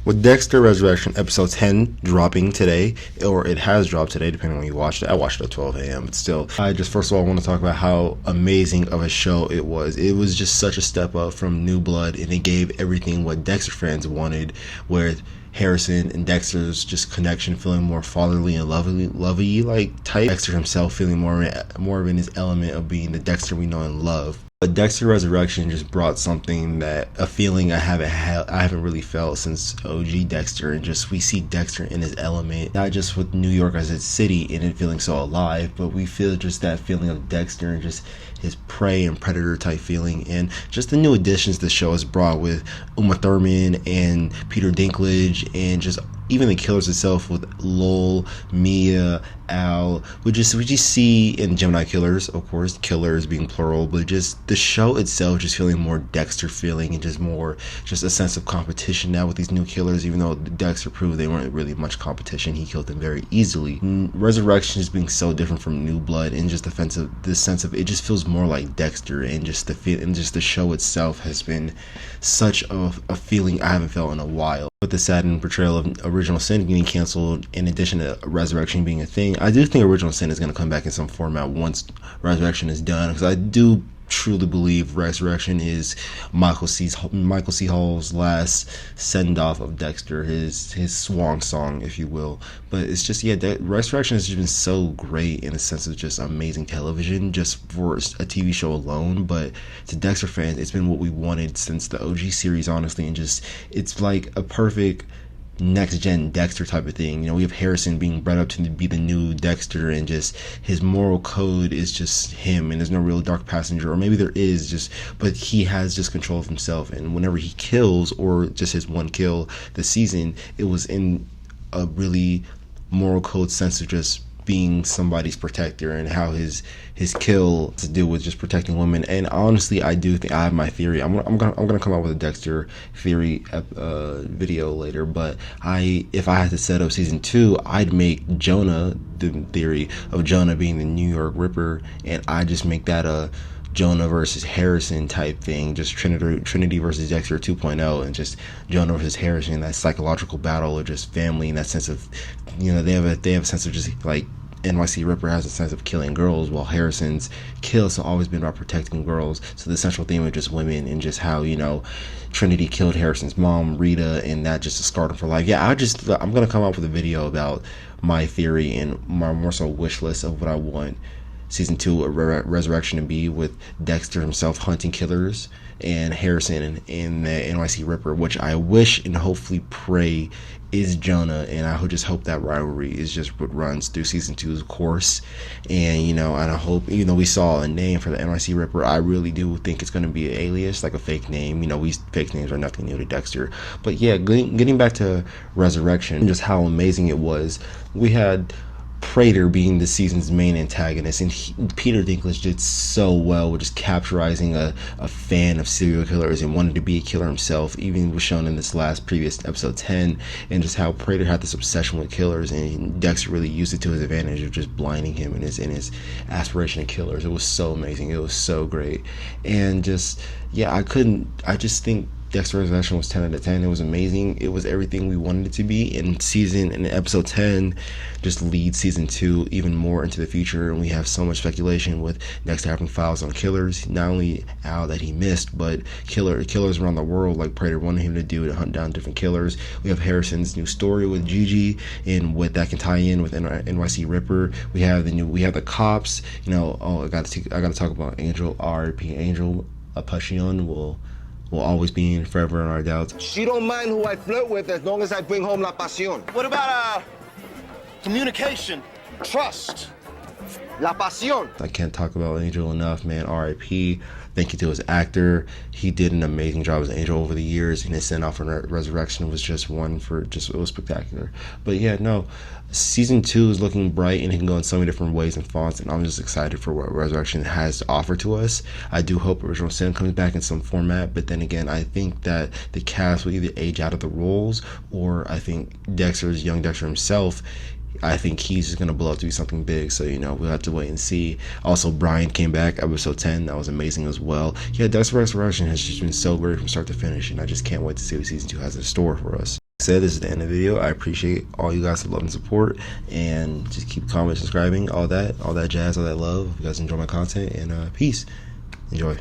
With Dexter Resurrection episode 10 dropping today, or it has dropped today, depending on when you watched it. I watched it at 12 a.m., but still, I just first of all want to talk about how amazing of a show it was. It was just such a step up from New Blood, and it gave everything what Dexter fans wanted, where Harrison and Dexter's just connection feeling more fatherly and lovey like type. Dexter himself feeling more of in his element of being the Dexter we know and love. But Dexter Resurrection just brought something a feeling I haven't really felt since OG Dexter, and just we see Dexter in his element, not just with New York as its city and it feeling so alive, but we feel just that feeling of Dexter and just his prey and predator type feeling, and just the new additions the show has brought with Uma Thurman and Peter Dinklage, and just even the killers itself with Lowell, Mia, Al. We just see in Gemini killers, of course, killers being plural, but just the show itself just feeling more Dexter feeling, and just a sense of competition now with these new killers. Even though Dexter proved they weren't really much competition, he killed them very easily. Resurrection is being so different from New Blood, and just the sense of it just feels more like Dexter, and just the show itself has been such a feeling I haven't felt in a while. With the saddened portrayal of Original Sin getting canceled, in addition to Resurrection being a thing, I do think Original Sin is going to come back in some format once Resurrection is done, because I do truly believe Resurrection is Michael C. Hall's last send-off of Dexter, his swan song, if you will. But it's just, Resurrection has just been so great in the sense of just amazing television, just for a TV show alone. But to Dexter fans, it's been what we wanted since the OG series, honestly, and just, it's like a perfect next gen Dexter type of thing. You know, we have Harrison being brought up to be the new Dexter, and just his moral code is just him, and there's no real dark passenger, or maybe there is, but he has just control of himself. And whenever he kills, or just his one kill this season, it was in a really moral code sense of just being somebody's protector, and how his kill to do with just protecting women. And honestly, I do think I have my theory. I'm gonna come out with a Dexter theory video later. But if I had to set up season 2, I'd make Jonah, the theory of Jonah being the New York Ripper, and I just make that a Jonah versus Harrison type thing, just Trinity versus Dexter 2.0, and just Jonah versus Harrison, that psychological battle of just family, and that sense of, they have a sense of just like NYC Ripper has a sense of killing girls, while Harrison's kills have always been about protecting girls. So the central theme of just women, and just how, Trinity killed Harrison's mom, Rita, and that just scarred him for life. I'm gonna come up with a video about my theory and my more so wish list of what I want season 2 of Resurrection to be, with Dexter himself hunting killers, and Harrison and the NYC Ripper, which I wish and hopefully pray is Jonah, and I just hope that rivalry is just what runs through season 2's course. And and I hope, even though we saw a name for the NYC Ripper, I really do think it's going to be an alias, like a fake name. Fake names are nothing new to Dexter. But yeah, getting back to Resurrection, just how amazing it was. We had Prater being the season's main antagonist, and Peter Dinklage did so well with just capturizing a fan of serial killers and wanted to be a killer himself. Even was shown in this previous episode 10, and just how Prater had this obsession with killers, and Dexter really used it to his advantage of just blinding him in his aspiration of killers. It was so amazing. It was so great. And just, I just think Dexter Resurrection was 10 out of 10. It was amazing. It was everything we wanted it to be. And episode 10 just leads season 2 even more into the future. And we have so much speculation with Dexter having files on killers, not only Al that he missed, but killers around the world, like Prater wanted him to do, to hunt down different killers. We have Harrison's new story with Gigi, and what that can tie in with NYC Ripper. We have the cops. I got to talk about Angel, R.I.P. Angel Apassion will always be in forever in our doubts. She don't mind who I flirt with as long as I bring home la pasión. What about communication, trust, la pasión? I can't talk about Angel enough, man. R.I.P. Thank you to his actor. He did an amazing job as Angel over the years, and his send-off in Resurrection was just it was spectacular. But season 2 is looking bright, and it can go in so many different ways and fonts, and I'm just excited for what Resurrection has to offer to us. I do hope Original Sin comes back in some format, but then again, I think that the cast will either age out of the roles, or I think young Dexter himself, I think he's just going to blow up to be something big. So, we'll have to wait and see. Also, Brian came back, episode 10. That was amazing as well. Dexter Resurrection has just been so great from start to finish, and I just can't wait to see what season 2 has in store for us. said, this is the end of the video. I appreciate all you guys' love and support, and just keep commenting, subscribing, all that jazz, all that love. If you guys enjoy my content, and peace. Enjoy.